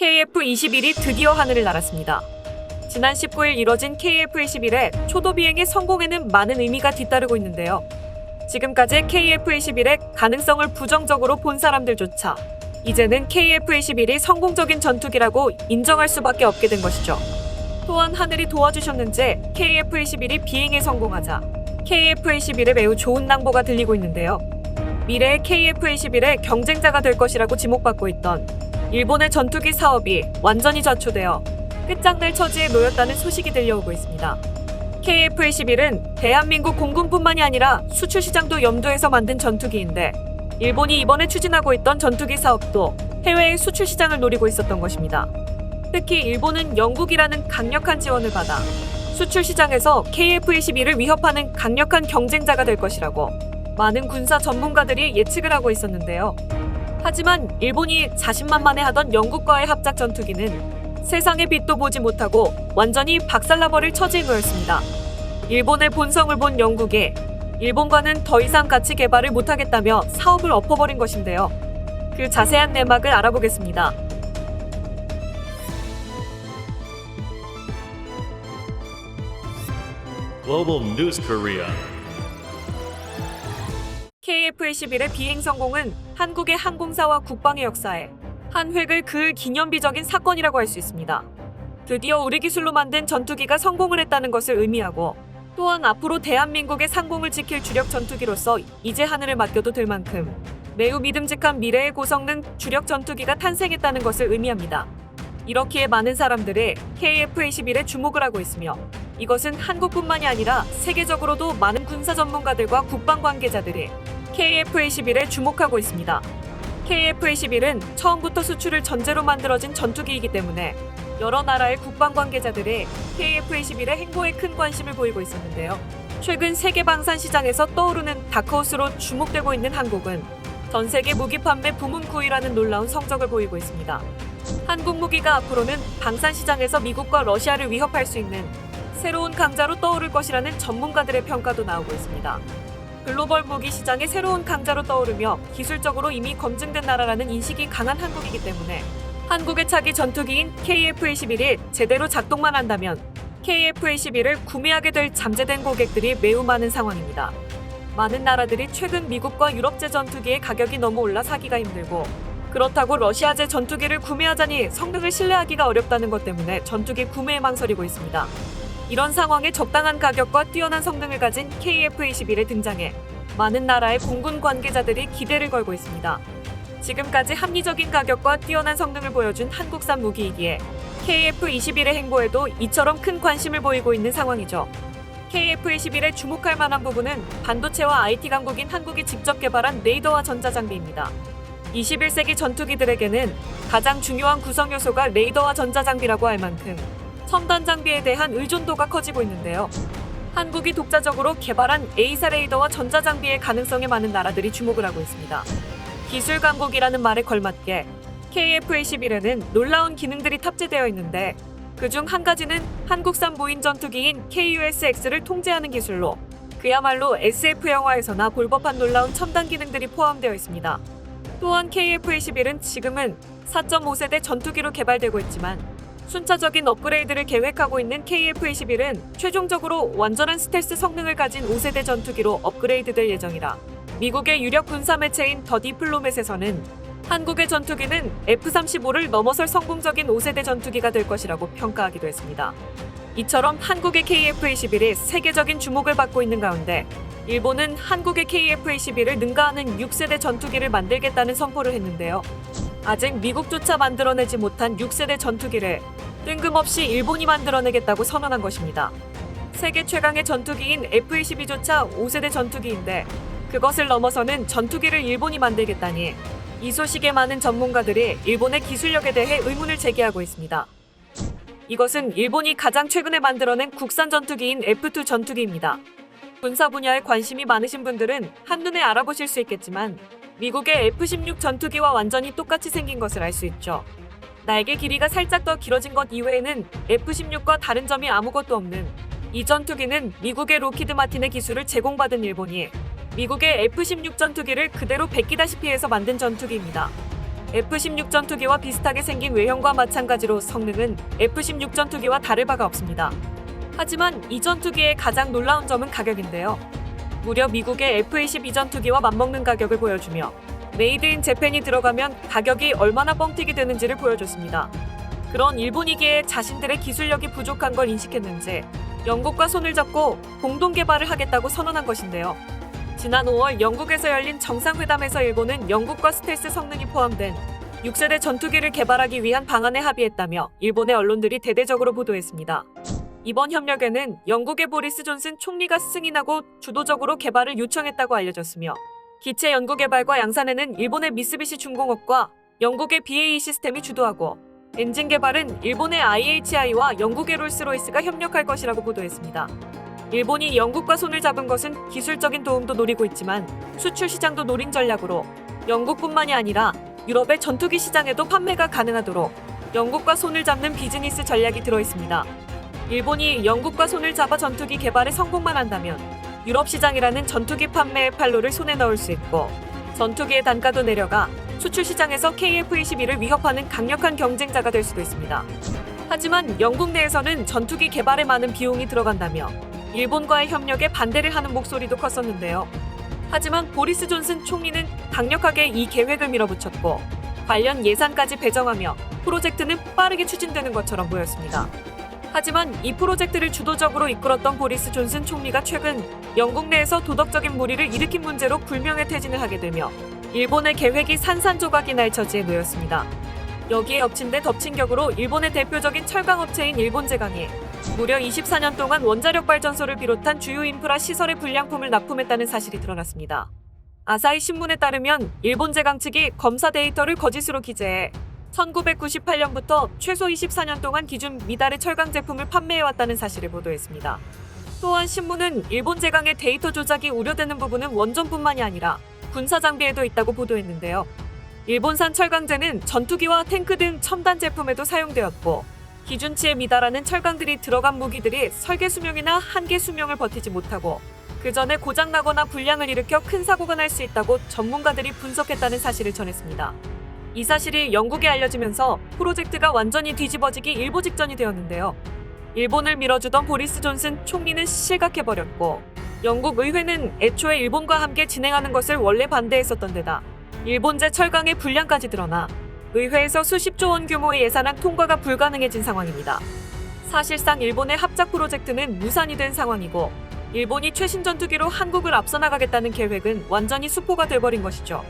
KF-21이 드디어 하늘을 날았습니다. 지난 19일 이뤄진 KF-21의 초도 비행의 성공에는 많은 의미가 뒤따르고 있는데요. 지금까지 KF-21의 가능성을 부정적으로 본 사람들조차 이제는 KF-21이 성공적인 전투기라고 인정할 수밖에 없게 된 것이죠. 또한 하늘이 도와주셨는지 KF-21이 비행에 성공하자 KF-21의 매우 좋은 낭보가 들리고 있는데요. 미래의 KF-21의 경쟁자가 될 것이라고 지목받고 있던 일본의 전투기 사업이 완전히 좌초되어 끝장날 처지에 놓였다는 소식이 들려오고 있습니다. KF-21은 대한민국 공군뿐만이 아니라 수출 시장도 염두에서 만든 전투기인데 일본이 이번에 추진하고 있던 전투기 사업도 해외의 수출 시장을 노리고 있었던 것입니다. 특히 일본은 영국이라는 강력한 지원을 받아 수출 시장에서 KF-21을 위협하는 강력한 경쟁자가 될 것이라고 많은 군사 전문가들이 예측을 하고 있었는데요. 하지만 일본이 자신만만해하던 영국과의 합작 전투기는 세상의 빛도 보지 못하고 완전히 박살나버릴 처지에 놓였습니다. 일본의 본성을 본 영국이 일본과는 더 이상 같이 개발을 못하겠다며 사업을 엎어버린 것인데요. 그 자세한 내막을 알아보겠습니다. Global News Korea. KF-21의 비행 성공은 한국의 항공사와 국방의 역사에 한 획을 그을 기념비적인 사건이라고 할 수 있습니다. 드디어 우리 기술로 만든 전투기가 성공을 했다는 것을 의미하고 또한 앞으로 대한민국의 상공을 지킬 주력 전투기로서 이제 하늘을 맡겨도 될 만큼 매우 믿음직한 미래의 고성능 주력 전투기가 탄생했다는 것을 의미합니다. 이렇기에 많은 사람들이 KF-21에 주목을 하고 있으며 이것은 한국뿐만이 아니라 세계적으로도 많은 군사 전문가들과 국방 관계자들이 KF-21에 주목하고 있습니다. KF-21은 처음부터 수출을 전제로 만들어진 전투기이기 때문에 여러 나라의 국방 관계자들이 KF-21의 행보에 큰 관심을 보이고 있었는데요. 최근 세계 방산 시장에서 떠오르는 다크호스로 주목되고 있는 한국은 전 세계 무기 판매 부문 9위라는 놀라운 성적을 보이고 있습니다. 한국 무기가 앞으로는 방산 시장에서 미국과 러시아를 위협할 수 있는 새로운 강자로 떠오를 것이라는 전문가들의 평가도 나오고 있습니다. 글로벌 무기 시장의 새로운 강자로 떠오르며 기술적으로 이미 검증된 나라라는 인식이 강한 한국이기 때문에 한국의 차기 전투기인 KF-21이 제대로 작동만 한다면 KF-21을 구매하게 될 잠재된 고객들이 매우 많은 상황입니다. 많은 나라들이 최근 미국과 유럽제 전투기의 가격이 너무 올라 사기가 힘들고 그렇다고 러시아제 전투기를 구매하자니 성능을 신뢰하기가 어렵다는 것 때문에 전투기 구매에 망설이고 있습니다. 이런 상황에 적당한 가격과 뛰어난 성능을 가진 KF-21의 등장에 많은 나라의 공군 관계자들이 기대를 걸고 있습니다. 지금까지 합리적인 가격과 뛰어난 성능을 보여준 한국산 무기이기에 KF-21의 행보에도 이처럼 큰 관심을 보이고 있는 상황이죠. KF-21에 주목할 만한 부분은 반도체와 IT 강국인 한국이 직접 개발한 레이더와 전자장비입니다. 21세기 전투기들에게는 가장 중요한 구성 요소가 레이더와 전자장비라고 할 만큼 첨단 장비에 대한 의존도가 커지고 있는데요. 한국이 독자적으로 개발한 A사 레이더와 전자장비의 가능성에 많은 나라들이 주목을 하고 있습니다. 기술 강국이라는 말에 걸맞게 KF-21에는 놀라운 기능들이 탑재되어 있는데 그중 한 가지는 한국산 무인 전투기인 KUSX를 통제하는 기술로 그야말로 SF 영화에서나 볼 법한 놀라운 첨단 기능들이 포함되어 있습니다. 또한 KF-21은 지금은 4.5세대 전투기로 개발되고 있지만 순차적인 업그레이드를 계획하고 있는 KF-21은 최종적으로 완전한 스텔스 성능을 가진 5세대 전투기로 업그레이드될 예정이라 미국의 유력 군사 매체인 더 디플로맷에서는 한국의 전투기는 F-35를 넘어설 성공적인 5세대 전투기가 될 것이라고 평가하기도 했습니다. 이처럼 한국의 KF-21이 세계적인 주목을 받고 있는 가운데 일본은 한국의 KF-21을 능가하는 6세대 전투기를 만들겠다는 선포를 했는데요. 아직 미국조차 만들어내지 못한 6세대 전투기를 뜬금없이 일본이 만들어내겠다고 선언한 것입니다. 세계 최강의 전투기인 F-22조차 5세대 전투기인데 그것을 넘어서는 전투기를 일본이 만들겠다니 이 소식에 많은 전문가들이 일본의 기술력에 대해 의문을 제기하고 있습니다. 이것은 일본이 가장 최근에 만들어낸 국산 전투기인 F-2 전투기입니다. 군사 분야에 관심이 많으신 분들은 한눈에 알아보실 수 있겠지만 미국의 F-16 전투기와 완전히 똑같이 생긴 것을 알 수 있죠. 날개 길이가 살짝 더 길어진 것 이외에는 F-16과 다른 점이 아무것도 없는 이 전투기는 미국의 로키드 마틴의 기술을 제공받은 일본이 미국의 F-16 전투기를 그대로 베끼다시피 해서 만든 전투기입니다. F-16 전투기와 비슷하게 생긴 외형과 마찬가지로 성능은 F-16 전투기와 다를 바가 없습니다. 하지만 이 전투기의 가장 놀라운 점은 가격인데요. 무려 미국의 F-22 전투기와 맞먹는 가격을 보여주며 메이드 인 재팬이 들어가면 가격이 얼마나 뻥튀기 되는지를 보여줬습니다. 그런 일본이기에 자신들의 기술력이 부족한 걸 인식했는지 영국과 손을 잡고 공동 개발을 하겠다고 선언한 것인데요. 지난 5월 영국에서 열린 정상회담에서 일본은 영국과 스텔스 성능이 포함된 6세대 전투기를 개발하기 위한 방안에 합의했다며 일본의 언론들이 대대적으로 보도했습니다. 이번 협력에는 영국의 보리스 존슨 총리가 승인하고 주도적으로 개발을 요청했다고 알려졌으며 기체 연구개발과 양산에는 일본의 미쓰비시 중공업과 영국의 BAE 시스템이 주도하고 엔진 개발은 일본의 IHI와 영국의 롤스로이스가 협력할 것이라고 보도했습니다. 일본이 영국과 손을 잡은 것은 기술적인 도움도 노리고 있지만 수출 시장도 노린 전략으로 영국뿐만이 아니라 유럽의 전투기 시장에도 판매가 가능하도록 영국과 손을 잡는 비즈니스 전략이 들어있습니다. 일본이 영국과 손을 잡아 전투기 개발에 성공만 한다면 유럽 시장이라는 전투기 판매의 판로를 손에 넣을 수 있고 전투기의 단가도 내려가 수출 시장에서 KF-21을 위협하는 강력한 경쟁자가 될 수도 있습니다. 하지만 영국 내에서는 전투기 개발에 많은 비용이 들어간다며 일본과의 협력에 반대를 하는 목소리도 컸었는데요. 하지만 보리스 존슨 총리는 강력하게 이 계획을 밀어붙였고 관련 예산까지 배정하며 프로젝트는 빠르게 추진되는 것처럼 보였습니다. 하지만 이 프로젝트를 주도적으로 이끌었던 보리스 존슨 총리가 최근 영국 내에서 도덕적인 무리를 일으킨 문제로 불명예 퇴진을 하게 되며 일본의 계획이 산산조각이 날 처지에 놓였습니다. 여기에 엎친 데 덮친 격으로 일본의 대표적인 철강업체인 일본제강이 무려 24년 동안 원자력 발전소를 비롯한 주요 인프라 시설의 불량품을 납품했다는 사실이 드러났습니다. 아사히 신문에 따르면 일본제강 측이 검사 데이터를 거짓으로 기재해 1998년부터 최소 24년 동안 기준 미달의 철강 제품을 판매해왔다는 사실을 보도했습니다. 또한 신문은 일본제강의 데이터 조작이 우려되는 부분은 원전뿐만이 아니라 군사 장비에도 있다고 보도했는데요. 일본산 철강제는 전투기와 탱크 등 첨단 제품에도 사용되었고 기준치에 미달하는 철강들이 들어간 무기들이 설계 수명이나 한계 수명을 버티지 못하고 그 전에 고장나거나 불량을 일으켜 큰 사고가 날 수 있다고 전문가들이 분석했다는 사실을 전했습니다. 이 사실이 영국에 알려지면서 프로젝트가 완전히 뒤집어지기 일보 직전이 되었는데요. 일본을 밀어주던 보리스 존슨 총리는 실각해버렸고 영국 의회는 애초에 일본과 함께 진행하는 것을 원래 반대했었던 데다 일본제 철강의 불량까지 드러나 의회에서 수십조 원 규모의 예산안 통과가 불가능해진 상황입니다. 사실상 일본의 합작 프로젝트는 무산이 된 상황이고 일본이 최신 전투기로 한국을 앞서 나가겠다는 계획은 완전히 수포가 돼버린 것이죠.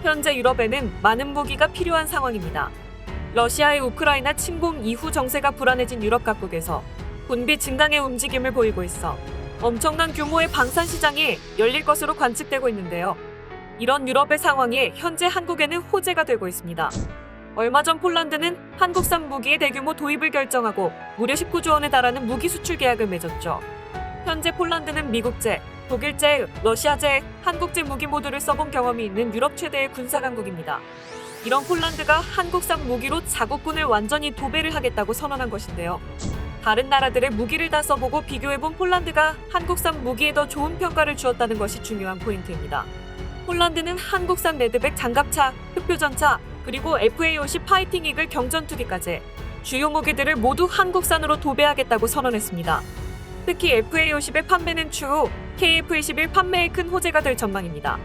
현재 유럽에는 많은 무기가 필요한 상황입니다. 러시아의 우크라이나 침공 이후 정세가 불안해진 유럽 각국에서 군비 증강의 움직임을 보이고 있어 엄청난 규모의 방산 시장이 열릴 것으로 관측되고 있는데요. 이런 유럽의 상황이 현재 한국에는 호재가 되고 있습니다. 얼마 전 폴란드는 한국산 무기의 대규모 도입을 결정하고 무려 19조 원에 달하는 무기 수출 계약을 맺었죠. 현재 폴란드는 미국제, 독일제, 러시아제, 한국제 무기 모두를 써본 경험이 있는 유럽 최대의 군사 강국입니다. 이런 폴란드가 한국산 무기로 자국군을 완전히 도배를 하겠다고 선언한 것인데요. 다른 나라들의 무기를 다 써보고 비교해본 폴란드가 한국산 무기에 더 좋은 평가를 주었다는 것이 중요한 포인트입니다. 폴란드는 한국산 레드백 장갑차, 흑표전차, 그리고 FA-50 파이팅 이글 경전투기까지 주요 무기들을 모두 한국산으로 도배하겠다고 선언했습니다. 특히 FA-50의 판매는 추후 KF-21 판매에 큰 호재가 될 전망입니다.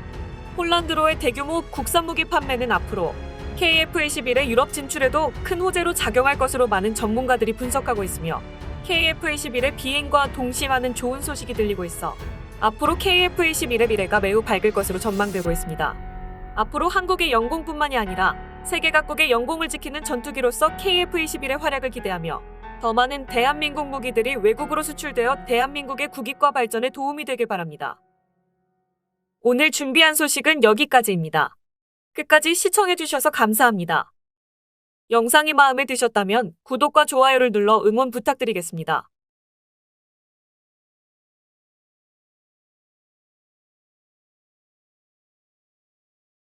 폴란드로의 대규모 국산 무기 판매는 앞으로 KF-21의 유럽 진출에도 큰 호재로 작용할 것으로 많은 전문가들이 분석하고 있으며 KF-21의 비행과 동시에 많은 좋은 소식이 들리고 있어 앞으로 KF-21의 미래가 매우 밝을 것으로 전망되고 있습니다. 앞으로 한국의 영공뿐만이 아니라 세계 각국의 영공을 지키는 전투기로서 KF-21의 활약을 기대하며 더 많은 대한민국 무기들이 외국으로 수출되어 대한민국의 국익과 발전에 도움이 되길 바랍니다. 오늘 준비한 소식은 여기까지입니다. 끝까지 시청해주셔서 감사합니다. 영상이 마음에 드셨다면 구독과 좋아요를 눌러 응원 부탁드리겠습니다.